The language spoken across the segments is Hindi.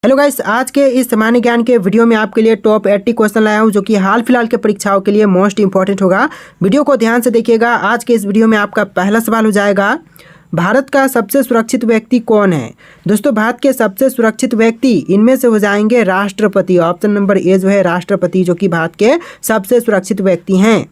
हेलो गाइस, आज के इस सामान्य ज्ञान के वीडियो में आपके लिए टॉप 80 क्वेश्चन लाया हूं जो कि हाल फिलहाल के परीक्षाओं के लिए मोस्ट इंपॉर्टेंट होगा। वीडियो को ध्यान से देखिएगा। आज के इस वीडियो में आपका पहला सवाल हो जाएगा, भारत का सबसे सुरक्षित व्यक्ति कौन है। दोस्तों, भारत के सबसे सुरक्षित व्यक्ति इनमें से हो जाएंगे राष्ट्रपति। ऑप्शन नंबर ए जो है राष्ट्रपति, जो कि भारत के सबसे सुरक्षित व्यक्ति हैं।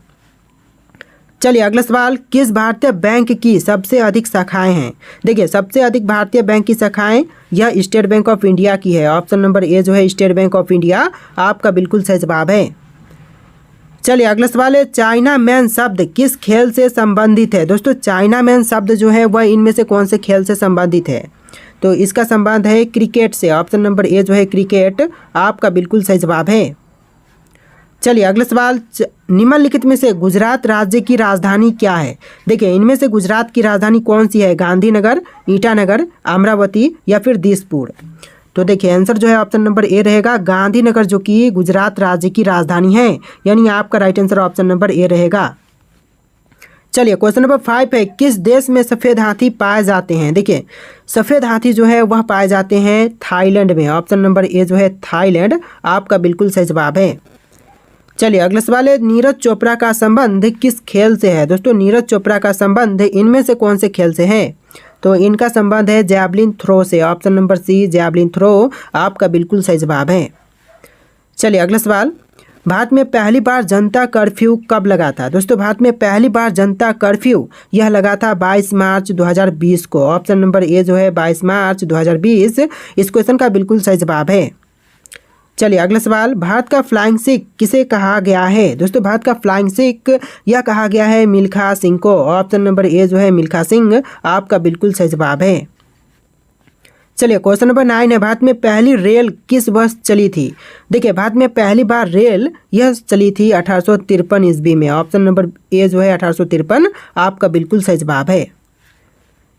चलिए अगला सवाल, किस भारतीय बैंक की सबसे अधिक शाखाएं हैं। देखिए, सबसे अधिक भारतीय बैंक की शाखाएं यह स्टेट बैंक ऑफ इंडिया की है। ऑप्शन नंबर ए जो है स्टेट बैंक ऑफ इंडिया आपका बिल्कुल सही जवाब है। चलिए अगला सवाल है, चाइना मैन शब्द किस खेल से संबंधित है। दोस्तों, चाइना मैन शब्द जो है वह इनमें से कौन से खेल से संबंधित है। तो इसका संबंध है क्रिकेट से। ऑप्शन नंबर ए जो है क्रिकेट आपका बिल्कुल सही जवाब है। चलिए अगला सवाल, निम्नलिखित में से गुजरात राज्य की राजधानी क्या है। देखिए, इनमें से गुजरात की राजधानी कौन सी है, गांधीनगर, ईटानगर, अमरावती या फिर दिसपुर। तो देखिए आंसर जो है ऑप्शन नंबर ए रहेगा, गांधीनगर, जो कि गुजरात राज्य की राजधानी है। यानी आपका राइट आंसर ऑप्शन नंबर ए रहेगा। चलिए क्वेश्चन नंबर 5 है, किस देश में सफ़ेद हाथी पाए जाते हैं। देखिए, सफ़ेद हाथी जो है वह पाए जाते हैं थाईलैंड में। ऑप्शन नंबर ए जो है थाईलैंड आपका बिल्कुल सही जवाब है। चलिए अगला सवाल है, नीरज चोपड़ा का संबंध किस खेल से है। दोस्तों, नीरज चोपड़ा का संबंध इनमें से कौन से खेल से है। तो इनका संबंध है जैवलिन थ्रो से। Option number C javelin throw आपका बिल्कुल सही जवाब है। चलिए अगला सवाल, भारत में पहली बार जनता कर्फ्यू कब लगा था। दोस्तों, भारत में पहली बार जनता कर्फ्यू यह लगा था 22 मार्च 2020 को। ऑप्शन नंबर ए जो है 22 मार्च 2020 इस क्वेश्चन का बिल्कुल सही जवाब है। चलिए अगला सवाल, भारत का फ्लाइंग सिख किसे कहा गया है। दोस्तों, भारत का फ्लाइंग सिख यह कहा गया है मिल्खा सिंह को। ऑप्शन नंबर ए जो है मिल्खा सिंह आपका बिल्कुल सही जवाब है। चलिए क्वेश्चन नंबर 9 है, भारत में पहली रेल किस वर्ष चली थी। देखिए, भारत में पहली बार रेल यह चली थी 1853 ईस्वी में। ऑप्शन नंबर ए जो है 1853 आपका बिल्कुल सही जवाब है।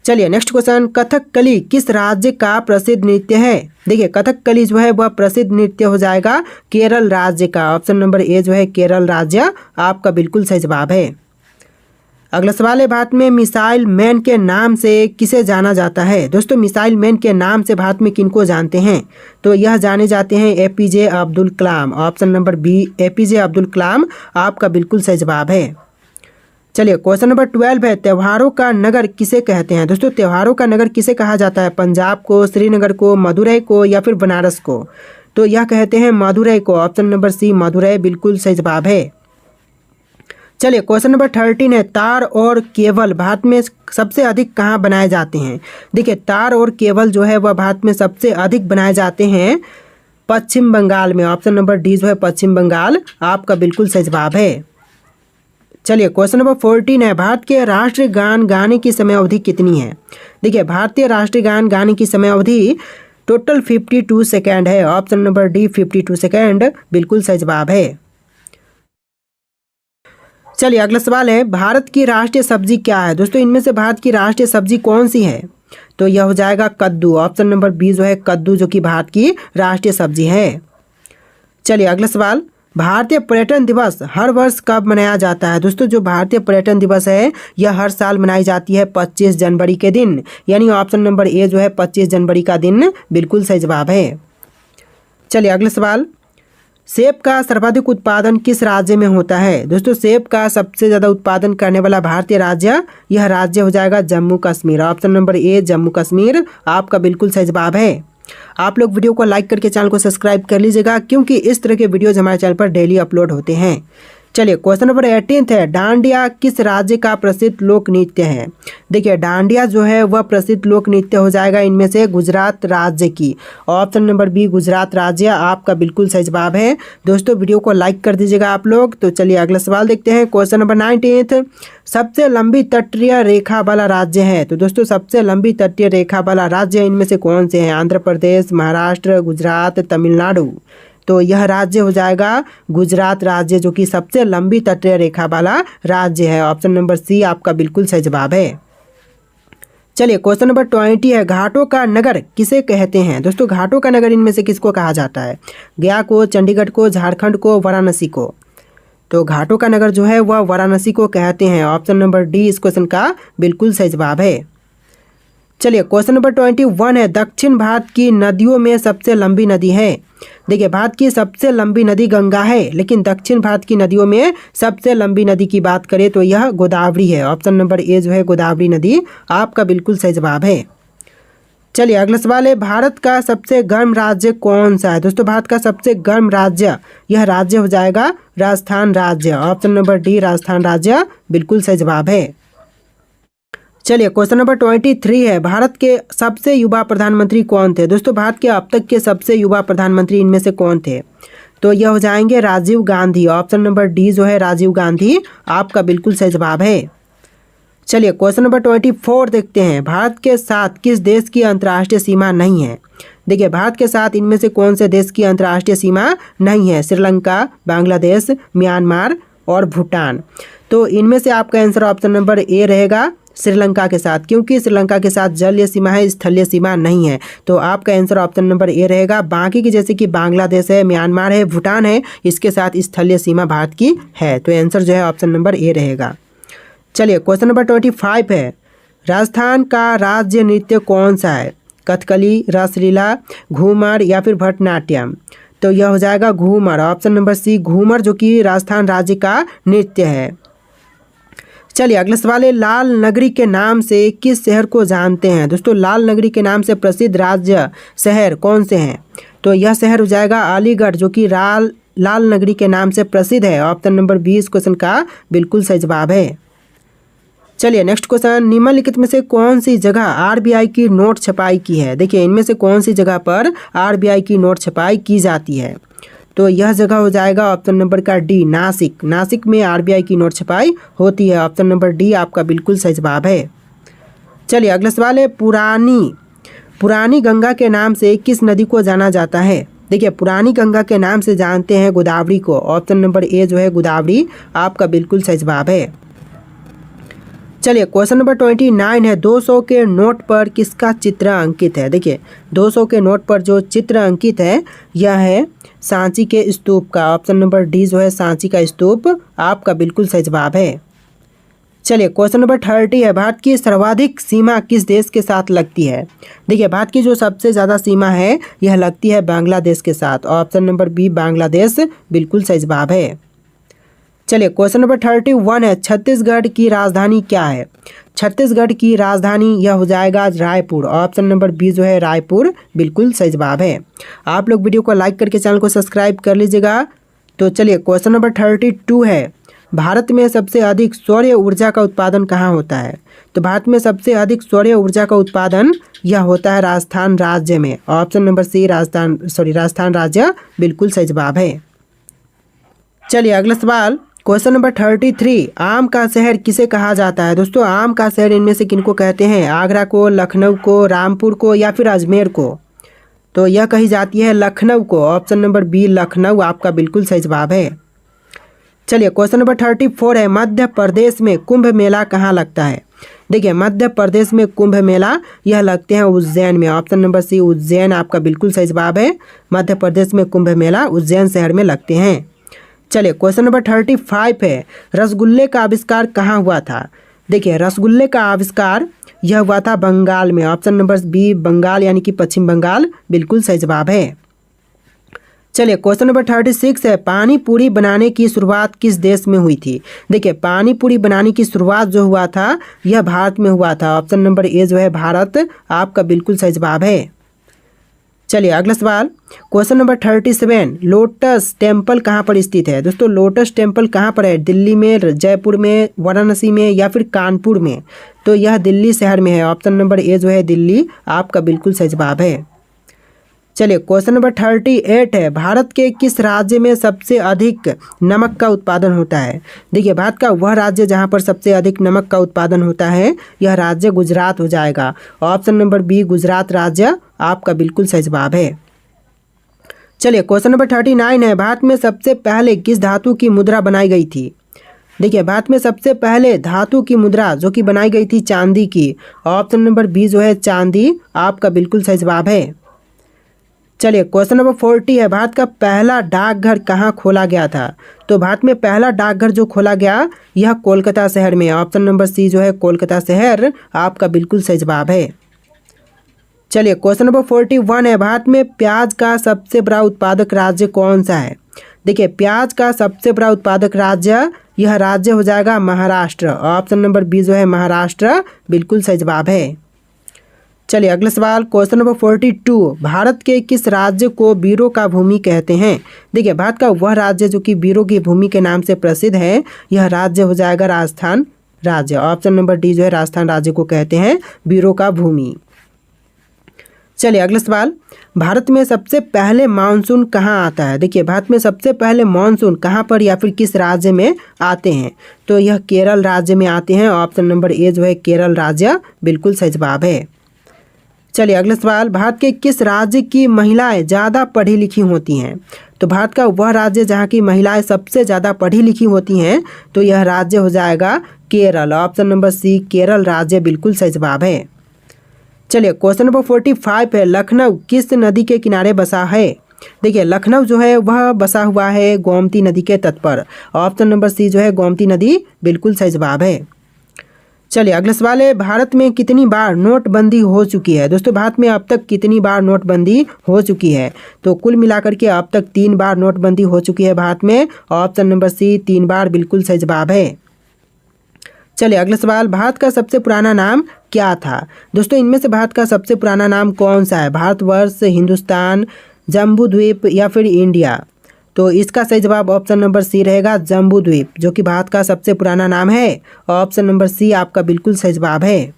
चलिए नेक्स्ट क्वेश्चन, कथकली किस राज्य का प्रसिद्ध नृत्य है। देखिए, कथकली जो है वह प्रसिद्ध नृत्य हो जाएगा केरल राज्य का। ऑप्शन नंबर ए जो है केरल राज्य आपका बिल्कुल सही जवाब है। अगला सवाल है, भारत में मिसाइल मैन के नाम से किसे जाना जाता है। दोस्तों, मिसाइल मैन के नाम से भारत में किनको जानते हैं। तो यह जाने जाते हैं APJ Abdul Kalam. Option number B APJ Abdul Kalam आपका बिल्कुल सही जवाब है। चलिए क्वेश्चन नंबर 12 है, त्योहारों का नगर किसे कहते हैं। दोस्तों, त्योहारों का नगर किसे कहा जाता है, पंजाब को, श्रीनगर को, मदुरई को या फिर बनारस को। तो यह कहते हैं मदुरई को। ऑप्शन नंबर सी मदुरई बिल्कुल सही जवाब है। चलिए क्वेश्चन नंबर 13 है, तार और केबल भारत में सबसे अधिक कहाँ बनाए जाते हैं। देखिए, तार और केबल जो है वह भारत में सबसे अधिक बनाए जाते हैं पश्चिम बंगाल में। ऑप्शन नंबर डी जो है पश्चिम बंगाल आपका बिल्कुल सही जवाब है। चलिए क्वेश्चन नंबर 14 है, भारत के राष्ट्रीय गान गाने की समय अवधि कितनी है। देखिए, भारतीय राष्ट्रीय गान गाने की समय अवधि टोटल 52 सेकेंड है। ऑप्शन नंबर डी 52 सेकेंड बिल्कुल सही जवाब है। चलिए अगला सवाल है, भारत की राष्ट्रीय सब्जी क्या है। दोस्तों, इनमें से भारत की राष्ट्रीय सब्जी कौन सी है। तो यह हो जाएगा कद्दू। ऑप्शन नंबर बी जो है कद्दू, जो कि भारत की राष्ट्रीय सब्जी है। चलिए अगला सवाल, भारतीय पर्यटन दिवस हर वर्ष कब मनाया जाता है। दोस्तों, जो भारतीय पर्यटन दिवस है यह हर साल मनाई जाती है 25 जनवरी के दिन। यानी ऑप्शन नंबर ए जो है 25 जनवरी का दिन बिल्कुल सही जवाब है। चलिए अगला सवाल, सेब का सर्वाधिक उत्पादन किस राज्य में होता है। दोस्तों, सेब का सबसे ज़्यादा उत्पादन करने वाला भारतीय राज्य यह राज्य हो जाएगा जम्मू कश्मीर। ऑप्शन नंबर ए जम्मू कश्मीर आपका बिल्कुल सही जवाब है। आप लोग वीडियो को लाइक करके चैनल को सब्सक्राइब कर लीजिएगा, क्योंकि इस तरह के वीडियोज हमारे चैनल पर डेली अपलोड होते हैं। चलिए क्वेश्चन नंबर 18 है, डांडिया किस राज्य का प्रसिद्ध लोक नृत्य है। देखिए, डांडिया जो है वह प्रसिद्ध लोक नृत्य हो जाएगा इनमें से गुजरात राज्य की। ऑप्शन नंबर बी गुजरात राज्य आपका बिल्कुल सही जवाब है। दोस्तों, वीडियो को लाइक कर दीजिएगा आप लोग। तो चलिए अगला सवाल देखते हैं। क्वेश्चन नंबर 19, सबसे लंबी तटीय रेखा वाला राज्य है। तो दोस्तों, सबसे लंबी तटीय रेखा वाला राज्य इनमें से कौन से हैं, आंध्र प्रदेश, महाराष्ट्र, गुजरात, तमिलनाडु। तो यह राज्य हो जाएगा गुजरात राज्य, जो कि सबसे लंबी तटीय रेखा वाला राज्य है। ऑप्शन नंबर सी आपका बिल्कुल सही जवाब है। चलिए क्वेश्चन नंबर 20 है, घाटों का नगर किसे कहते हैं। दोस्तों, घाटों का नगर इनमें से किसको कहा जाता है, गया को, चंडीगढ़ को, झारखंड को, वाराणसी को। तो घाटों का नगर जो है वह वाराणसी को कहते हैं। ऑप्शन नंबर डी इस क्वेश्चन का बिल्कुल सही जवाब है। चलिए क्वेश्चन नंबर 21 है, दक्षिण भारत की नदियों में सबसे लंबी नदी है। देखिए भारत की सबसे लंबी नदी गंगा है, लेकिन दक्षिण भारत की नदियों में सबसे लंबी नदी की बात करें तो यह गोदावरी है। ऑप्शन नंबर ए जो है गोदावरी नदी आपका बिल्कुल सही जवाब है। चलिए अगला सवाल है, भारत का सबसे गर्म राज्य कौन सा है। दोस्तों भारत का सबसे गर्म राज्य, यह राज्य हो जाएगा राजस्थान राज्य। ऑप्शन नंबर डी राजस्थान राज्य बिल्कुल सही जवाब है। चलिए क्वेश्चन नंबर 23 है, भारत के सबसे युवा प्रधानमंत्री कौन थे। दोस्तों भारत के अब तक के सबसे युवा प्रधानमंत्री इनमें से कौन थे, तो यह हो जाएंगे Rajiv Gandhi. Option number D जो है राजीव गांधी आपका बिल्कुल सही जवाब है। चलिए क्वेश्चन नंबर 24 देखते हैं, भारत के साथ किस देश की अंतर्राष्ट्रीय सीमा नहीं है। देखिए भारत के साथ इनमें से कौन से देश की अंतर्राष्ट्रीय सीमा नहीं है। श्रीलंका, बांग्लादेश, म्यांमार और भूटान। तो इनमें से आपका आंसर ऑप्शन नंबर ए रहेगा श्रीलंका के साथ, क्योंकि श्रीलंका के साथ जलीय सीमा है, स्थलीय सीमा नहीं है। तो आपका आंसर ऑप्शन नंबर ए रहेगा। बाकी की जैसे कि बांग्लादेश है, म्यांमार है, भूटान है, इसके साथ स्थलीय सीमा भारत की है। तो आंसर जो है ऑप्शन नंबर ए रहेगा। चलिए क्वेश्चन नंबर 25 है, राजस्थान का राज्य नृत्य कौन सा है। कथकली, रासलीला, घूमर या फिर भरतनाट्यम। तो यह हो जाएगा Ghoomar. Option number C Ghoomar जो कि राजस्थान राज्य का नृत्य है। चलिए अगला सवाल है, लाल नगरी के नाम से किस शहर को जानते हैं। दोस्तों लाल नगरी के नाम से प्रसिद्ध राज्य शहर कौन से हैं। तो यह शहर हो जाएगा अलीगढ़ जो कि लाल नगरी के नाम से प्रसिद्ध है। ऑप्शन नंबर 20 क्वेश्चन का बिल्कुल सही जवाब है। चलिए नेक्स्ट क्वेश्चन, निम्नलिखित में से कौन सी जगह आरबीआई की नोट छपाई की है। देखिए इनमें से कौन सी जगह पर आरबीआई की नोट छपाई की जाती है। तो यह जगह हो जाएगा ऑप्शन नंबर का डी नासिक। नासिक में आरबीआई की नोट छपाई होती है। ऑप्शन नंबर डी आपका बिल्कुल सही जवाब है। चलिए अगला सवाल है, पुरानी गंगा के नाम से किस नदी को जाना जाता है। देखिए पुरानी गंगा के नाम से जानते हैं गोदावरी को। ऑप्शन नंबर ए जो है गोदावरी आपका बिल्कुल सही जवाब है। चलिए क्वेश्चन नंबर 29 है, 200 के नोट पर किसका चित्र अंकित है। देखिए 200 के नोट पर जो चित्र अंकित है यह है सांची के स्तूप का। ऑप्शन नंबर डी जो है सांची का स्तूप आपका बिल्कुल सही जवाब है। चलिए क्वेश्चन नंबर 30 है, भारत की सर्वाधिक सीमा किस देश के साथ लगती है। देखिए भारत की जो सबसे ज़्यादा सीमा है यह लगती है बांग्लादेश के साथ। ऑप्शन नंबर बी बांग्लादेश बिल्कुल सही जवाब है। चलिए क्वेश्चन नंबर 31 है, छत्तीसगढ़ की राजधानी क्या है। छत्तीसगढ़ की राजधानी यह हो जाएगा रायपुर। ऑप्शन नंबर बी जो है रायपुर बिल्कुल सही जवाब है। आप लोग वीडियो को लाइक करके चैनल को सब्सक्राइब कर लीजिएगा। तो चलिए क्वेश्चन नंबर 32 है, भारत में सबसे अधिक सौर ऊर्जा का उत्पादन कहाँ होता है। तो भारत में सबसे अधिक सौर ऊर्जा का उत्पादन यह होता है राजस्थान राज्य में। ऑप्शन नंबर सी राजस्थान राज्य बिल्कुल सही जवाब है। चलिए अगला सवाल, क्वेश्चन नंबर 33, आम का शहर किसे कहा जाता है। दोस्तों आम का शहर इनमें से किनको कहते हैं। आगरा को, लखनऊ को, रामपुर को या फिर अजमेर को। तो यह कही जाती है लखनऊ को। ऑप्शन नंबर बी लखनऊ आपका बिल्कुल सही जवाब है। चलिए क्वेश्चन नंबर 34 है, मध्य प्रदेश में कुंभ मेला कहाँ लगता है। देखिए मध्य प्रदेश में कुंभ मेला यह लगते हैं उज्जैन में। ऑप्शन नंबर सी उज्जैन आपका बिल्कुल सही जवाब है। मध्य प्रदेश में कुंभ मेला उज्जैन शहर में लगते हैं। चलिए क्वेश्चन नंबर 35 है, रसगुल्ले का आविष्कार कहाँ हुआ था। देखिए रसगुल्ले का आविष्कार यह हुआ था बंगाल में। ऑप्शन नंबर बी बंगाल यानी कि पश्चिम बंगाल बिल्कुल सही जवाब है। चलिए क्वेश्चन नंबर 36 है, पानी पूरी बनाने की शुरुआत किस देश में हुई थी। देखिए पानी पूरी बनाने की शुरुआत जो हुआ था यह भारत में हुआ था। ऑप्शन नंबर ए जो है भारत आपका बिल्कुल सही जवाब है। चलिए अगला सवाल, क्वेश्चन नंबर 37, लोटस टेम्पल कहाँ पर स्थित है। दोस्तों लोटस टेम्पल कहाँ पर है। दिल्ली में, जयपुर में, वाराणसी में या फिर कानपुर में। तो यह दिल्ली शहर में है। ऑप्शन नंबर ए जो है दिल्ली आपका बिल्कुल सही जवाब है। चलिए क्वेश्चन नंबर 38 है, भारत के किस राज्य में सबसे अधिक नमक का उत्पादन होता है। देखिए भारत का वह राज्य जहां पर सबसे अधिक नमक का उत्पादन होता है यह राज्य गुजरात हो जाएगा। ऑप्शन नंबर बी गुजरात राज्य आपका बिल्कुल सही जवाब है। चलिए क्वेश्चन नंबर 39 है, भारत में सबसे पहले किस धातु की मुद्रा बनाई गई थी। देखिए भारत में सबसे पहले धातु की मुद्रा जो कि बनाई गई थी चांदी की। ऑप्शन नंबर बी जो है चांदी आपका बिल्कुल सही जवाब है। चलिए क्वेश्चन नंबर 40 है, भारत का पहला डाकघर कहाँ खोला गया था। तो भारत में पहला डाकघर जो खोला गया यह कोलकाता शहर में। ऑप्शन नंबर सी जो है कोलकाता शहर आपका बिल्कुल सही जवाब है। चलिए क्वेश्चन नंबर 41 है, भारत में प्याज का सबसे बड़ा उत्पादक राज्य कौन सा है? देखिए प्याज का सबसे बड़ा उत्पादक राज्य, यह राज्य हो जाएगा महाराष्ट्र। ऑप्शन नंबर बी जो है महाराष्ट्र बिल्कुल सही जवाब है। चलिए अगला सवाल क्वेश्चन नंबर 42, भारत के किस राज्य को वीरों का भूमि कहते हैं? देखिए भारत का वह राज्य जो कि वीरों की भूमि के नाम से प्रसिद्ध है, यह राज्य हो जाएगा राजस्थान राज्य। ऑप्शन नंबर डी जो है राजस्थान राज्य को कहते हैं वीरों का भूमि। चलिए अगला सवाल, भारत में सबसे पहले मानसून कहाँ आता है? देखिए भारत में सबसे पहले मानसून कहाँ पर या फिर किस राज्य में आते हैं? तो यह केरल राज्य में आते हैं। ऑप्शन नंबर ए जो है केरल राज्य बिल्कुल सही जवाब है। चलिए अगला सवाल, भारत के किस राज्य की महिलाएं ज़्यादा पढ़ी लिखी होती हैं? तो भारत का वह राज्य जहाँ की महिलाएं सबसे ज़्यादा पढ़ी लिखी होती हैं, तो यह राज्य हो जाएगा Kerala. Option number C Kerala राज्य बिल्कुल सही जवाब है। चलिए क्वेश्चन नंबर 45 है, लखनऊ किस नदी के किनारे बसा है? देखिए लखनऊ जो है वह बसा हुआ है गोमती नदी के तट पर। ऑप्शन नंबर सी जो है गोमती नदी बिल्कुल सही जवाब है। चलिए अगला सवाल है, भारत में कितनी बार नोटबंदी हो चुकी है? दोस्तों भारत में अब तक कितनी बार नोटबंदी हो चुकी है? तो कुल मिलाकर के अब तक 3 बार नोटबंदी हो चुकी है भारत में। ऑप्शन नंबर सी 3 बार बिल्कुल सही जवाब है। चलिए अगला सवाल, भारत का सबसे पुराना नाम क्या था? दोस्तों इनमें से भारत का सबसे पुराना नाम कौन सा है? भारतवर्ष, हिंदुस्तान, जम्बू द्वीप या फिर इंडिया? तो इसका सही जवाब ऑप्शन नंबर सी रहेगा जम्बू द्वीप, जो कि भारत का सबसे पुराना नाम है। ऑप्शन नंबर सी आपका बिल्कुल सही जवाब है।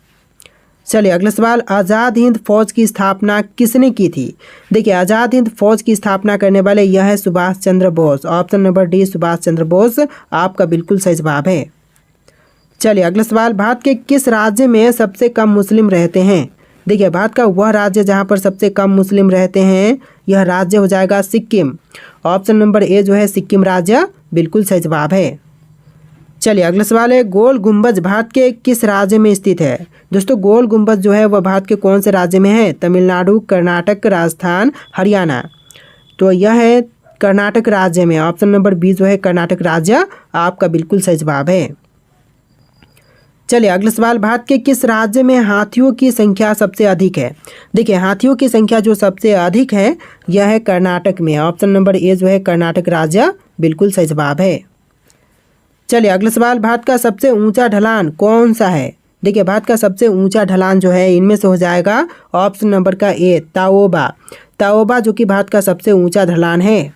चलिए अगला सवाल, आज़ाद हिंद फौज की स्थापना किसने की थी? देखिए आज़ाद हिंद फौज की स्थापना करने वाले यह है Subhash Chandra Bose. Option number D Subhash Chandra Bose आपका बिल्कुल सही जवाब है। चलिए अगला सवाल, भारत के किस राज्य में सबसे कम मुस्लिम रहते हैं? देखिए भारत का वह राज्य जहाँ पर सबसे कम मुस्लिम रहते हैं, यह राज्य हो जाएगा सिक्किम। ऑप्शन नंबर ए जो है सिक्किम राज्य बिल्कुल सही जवाब है। चलिए अगला सवाल है, गोल गुंबज भारत के किस राज्य में स्थित है? दोस्तों गोल गुंबज जो है वह भारत के कौन से राज्य में है? तमिलनाडु, कर्नाटक, राजस्थान, हरियाणा? तो यह है कर्नाटक राज्य में। ऑप्शन नंबर बी जो है कर्नाटक राज्य आपका बिल्कुल सही जवाब है। चलिए अगला सवाल, भारत के किस राज्य में हाथियों की संख्या सबसे अधिक है? देखिए हाथियों की संख्या जो सबसे अधिक है यह है कर्नाटक में। ऑप्शन नंबर ए जो है कर्नाटक राज्य बिल्कुल सही जवाब है। चलिए अगला सवाल, भारत का सबसे ऊंचा ढलान कौन सा है? देखिए भारत का सबसे ऊंचा ढलान जो है इनमें से हो जाएगा ऑप्शन नंबर का ए ताओबा। ताओबा जो कि भारत का सबसे ऊंचा ढलान है।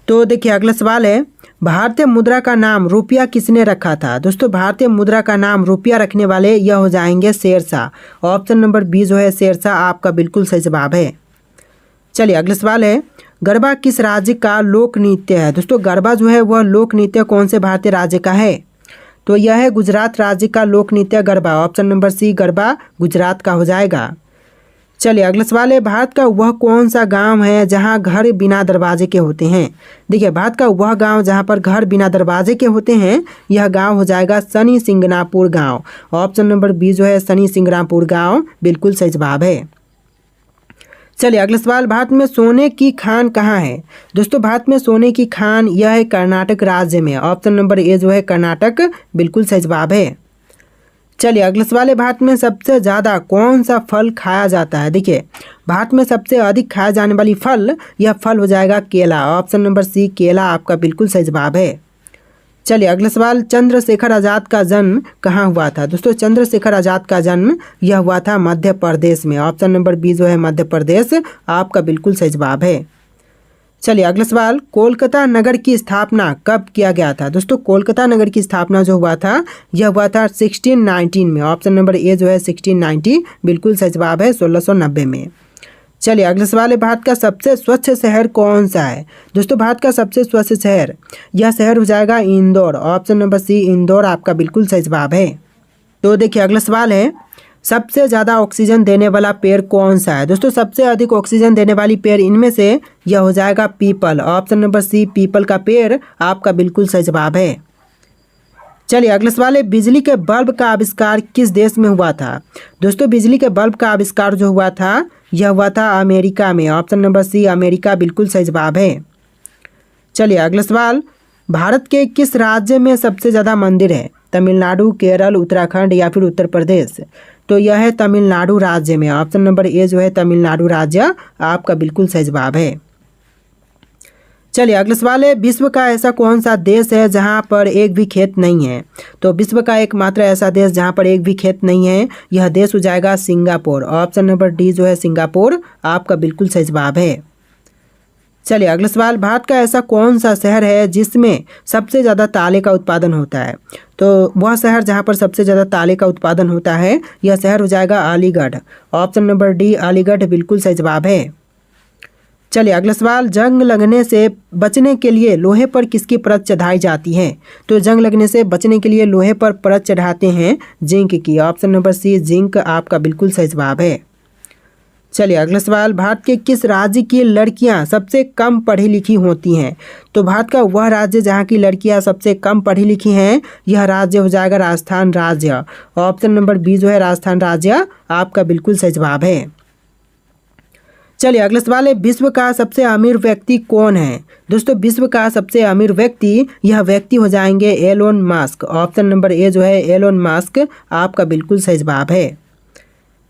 तो देखिए अगला सवाल है, भारतीय मुद्रा का नाम रुपया किसने रखा था? दोस्तों भारतीय मुद्रा का नाम रुपया रखने वाले यह हो जाएंगे शेरशाह। ऑप्शन नंबर बी जो है शेरशाह आपका बिल्कुल सही जवाब है। चलिए अगला सवाल है, गरबा किस राज्य का लोक नृत्य है? दोस्तों गरबा जो है वह लोक नृत्य कौन से भारतीय राज्य का है? तो यह है गुजरात राज्य का लोक नृत्य garba. Option number C garba Gujarat का हो जाएगा। चलिए अगला सवाल है, भारत का वह कौन सा गांव है जहां घर बिना दरवाजे के होते हैं? देखिए भारत का वह गांव जहां पर घर बिना दरवाजे के होते हैं, यह गांव हो जाएगा शनि सिंगनापुर गांव। ऑप्शन नंबर बी जो है शनि सिंगनापुर गांव बिल्कुल सही जवाब है। चलिए अगला सवाल, भारत में सोने की खान कहाँ है? दोस्तों भारत में सोने की खान यह है कर्नाटक राज्य में। ऑप्शन नंबर ए जो है कर्नाटक बिल्कुल सही जवाब है। चलिए अगला सवाल है, भारत में सबसे ज़्यादा कौन सा फल खाया जाता है? देखिए भारत में सबसे अधिक खाया जाने वाली फल, यह फल हो जाएगा केला। ऑप्शन नंबर सी केला आपका बिल्कुल सही जवाब है। चलिए अगला सवाल, चंद्रशेखर आज़ाद का जन्म कहाँ हुआ था? दोस्तों चंद्रशेखर आज़ाद का जन्म यह हुआ था मध्य प्रदेश में। ऑप्शन नंबर बी जो है मध्य प्रदेश आपका बिल्कुल सही जवाब है। चलिए अगला सवाल, कोलकाता नगर की स्थापना कब किया गया था? दोस्तों कोलकाता नगर की स्थापना जो हुआ था यह हुआ था 1619 में। ऑप्शन नंबर ए जो है 1690 बिल्कुल सही जवाब है 1690 में। चलिए अगला सवाल है, भारत का सबसे स्वच्छ शहर कौन सा है? दोस्तों भारत का सबसे स्वच्छ शहर, यह शहर हो जाएगा Indore. Option number C Indore आपका बिल्कुल सही जवाब है। तो देखिए अगला सवाल है, सबसे ज़्यादा ऑक्सीजन देने वाला पेड़ कौन सा है? दोस्तों सबसे अधिक ऑक्सीजन देने वाली पेड़ इनमें से यह हो जाएगा people. Option number see people का पेड़ आपका बिल्कुल सही जवाब है। चलिए अगला सवाल है, बिजली के बल्ब का आविष्कार किस देश में हुआ था? दोस्तों बिजली के बल्ब का आविष्कार जो हुआ था यह हुआ था अमेरिका में। ऑप्शन नंबर सी अमेरिका बिल्कुल सही जवाब है। चलिए अगला सवाल, भारत के किस राज्य में सबसे ज़्यादा मंदिर है? तमिलनाडु, केरल, उत्तराखंड या फिर उत्तर प्रदेश? तो यह है तमिलनाडु राज्य में। ऑप्शन नंबर ए जो है तमिलनाडु राज्य आपका बिल्कुल सही जवाब है। चलिए अगला सवाल है, विश्व का ऐसा कौन सा देश है जहां पर एक भी खेत नहीं है? तो विश्व का एकमात्र ऐसा देश जहां पर एक भी खेत नहीं है, यह देश हो जाएगा सिंगापुर। ऑप्शन नंबर डी जो है सिंगापुर आपका बिल्कुल सही जवाब है। चलिए अगला सवाल, भारत का ऐसा कौन सा शहर है जिसमें सबसे ज़्यादा ताले का उत्पादन होता है? तो वह शहर जहां पर सबसे ज़्यादा ताले का उत्पादन होता है, यह शहर हो जाएगा Aligarh. Option number D Aligarh बिल्कुल सही जवाब है। चलिए अगला सवाल, जंग लगने से बचने के लिए लोहे पर किसकी परत चढ़ाई जाती है? तो जंग लगने से बचने के लिए लोहे पर परत चढ़ाते हैं जिंक की। ऑप्शन नंबर सी जिंक आपका बिल्कुल सही जवाब है। चलिए अगला सवाल, भारत के किस राज्य की लड़कियां सबसे कम पढ़ी लिखी होती हैं? तो भारत का वह राज्य जहां की लड़कियां सबसे कम पढ़ी लिखी हैं, यह राज्य हो जाएगा राजस्थान राज्य। ऑप्शन नंबर बी जो है राजस्थान राज्य आपका बिल्कुल सही जवाब है। चलिए अगला सवाल है, विश्व का सबसे अमीर व्यक्ति कौन है? दोस्तों विश्व का सबसे अमीर व्यक्ति, यह व्यक्ति हो जाएंगे Elon Musk. Option number A जो है एलोन मस्क आपका बिल्कुल सही जवाब है।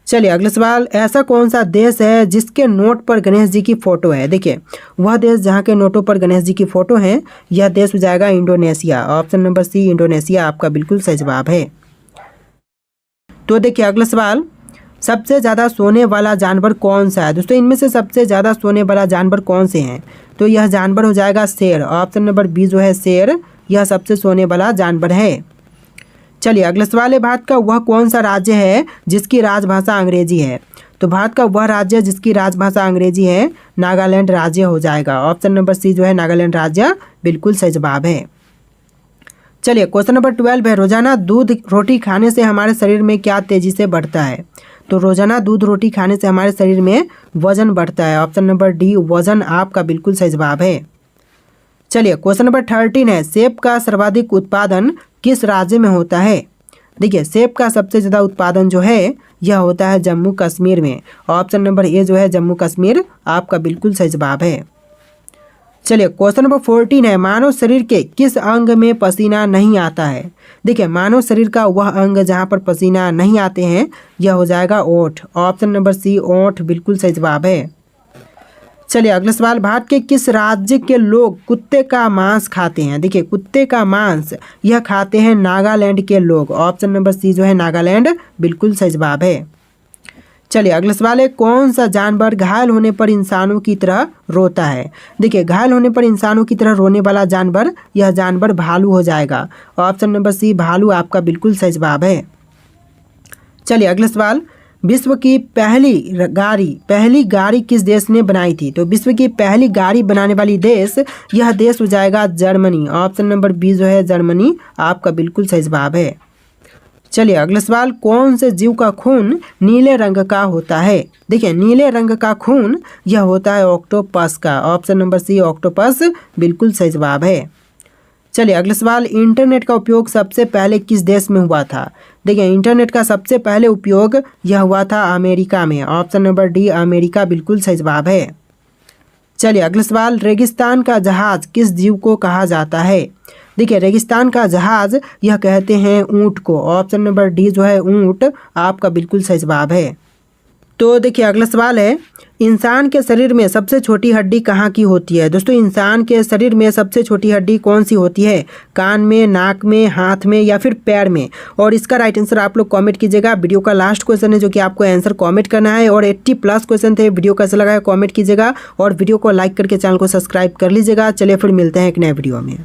चलिए अगला सवाल, ऐसा कौन सा देश है जिसके नोट पर गणेश जी की फोटो है? देखिए वह देश जहाँ के नोटों पर गणेश जी की फोटो है, यह देश हो जाएगा Indonesia. Option number C Indonesia आपका बिल्कुल सही जवाब है। तो देखिए अगला सवाल, सबसे ज़्यादा सोने वाला जानवर कौन सा है? दोस्तों इनमें से सबसे ज़्यादा सोने वाला जानवर कौन से हैं? तो यह जानवर हो जाएगा शेर। ऑप्शन नंबर बी जो है शेर, यह सबसे सोने वाला जानवर है। चलिए अगला सवाल है, भारत का वह कौन सा राज्य है जिसकी राजभाषा अंग्रेजी है? तो भारत का वह राज्य जिसकी राजभाषा अंग्रेजी है, नागालैंड राज्य हो जाएगा। ऑप्शन नंबर सी जो है नागालैंड राज्य बिल्कुल सही जवाब है। चलिए क्वेश्चन नंबर 12 है, रोजाना दूध रोटी खाने से हमारे शरीर में क्या तेजी से बढ़ता है? तो रोजाना दूध रोटी खाने से हमारे शरीर में वजन बढ़ता है। ऑप्शन नंबर डी वजन आपका बिल्कुल सही जवाब है। चलिए क्वेश्चन नंबर 13 है, सेब का सर्वाधिक उत्पादन किस राज्य में होता है? देखिए सेब का सबसे ज़्यादा उत्पादन जो है यह होता है जम्मू कश्मीर में। ऑप्शन नंबर ए जो है जम्मू कश्मीर आपका बिल्कुल सही जवाब है। चलिए क्वेश्चन नंबर 14 है, मानव शरीर के किस अंग में पसीना नहीं आता है? देखिए मानव शरीर का वह अंग जहाँ पर पसीना नहीं आते हैं, यह हो जाएगा ओठ। ऑप्शन नंबर सी ओठ बिल्कुल सही जवाब है। चलिए अगला सवाल, भारत के किस राज्य के लोग कुत्ते का मांस खाते हैं? देखिए कुत्ते का मांस यह खाते हैं नागालैंड के लोग। ऑप्शन नंबर सी जो है नागालैंड बिल्कुल सही जवाब है। चलिए अगला सवाल है, कौन सा जानवर घायल होने पर इंसानों की तरह रोता है? देखिए घायल होने पर इंसानों की तरह रोने वाला जानवर, यह जानवर भालू हो जाएगा। ऑप्शन नंबर सी भालू आपका बिल्कुल सही जवाब है। चलिए अगला सवाल, विश्व की पहली गाड़ी किस देश ने बनाई थी? तो विश्व की पहली गाड़ी बनाने वाली देश, यह देश हो जाएगा जर्मनी। ऑप्शन नंबर बी जो है जर्मनी आपका बिल्कुल सही जवाब है। चलिए अगला सवाल, कौन से जीव का खून नीले रंग का होता है? देखिए नीले रंग का खून यह होता है ऑक्टोपस का। ऑप्शन नंबर सी ऑक्टोपस बिल्कुल सही जवाब है। चलिए अगला सवाल, इंटरनेट का उपयोग सबसे पहले किस देश में हुआ था? देखिए इंटरनेट का सबसे पहले उपयोग यह हुआ था अमेरिका में। ऑप्शन नंबर डी अमेरिका बिल्कुल सही जवाब है। चलिए अगला सवाल, रेगिस्तान का जहाज किस जीव को कहा जाता है? देखिए रेगिस्तान का जहाज यह कहते हैं ऊंट को। ऑप्शन नंबर डी जो है ऊंट आपका बिल्कुल सही जवाब है। तो देखिए अगला सवाल है, इंसान के शरीर में सबसे छोटी हड्डी कहाँ की होती है? दोस्तों इंसान के शरीर में सबसे छोटी हड्डी कौन सी होती है? कान में, नाक में, हाथ में या फिर पैर में? और इसका राइट आंसर आप लोग कमेंट कीजिएगा। वीडियो का लास्ट क्वेश्चन है जो कि आपको आंसर कमेंट करना है, और 80+ क्वेश्चन थे। वीडियो कैसा लगा है कमेंट कीजिएगा, और वीडियो को लाइक करके चैनल को सब्सक्राइब कर लीजिएगा। चलिए फिर मिलते हैं एक नए वीडियो में।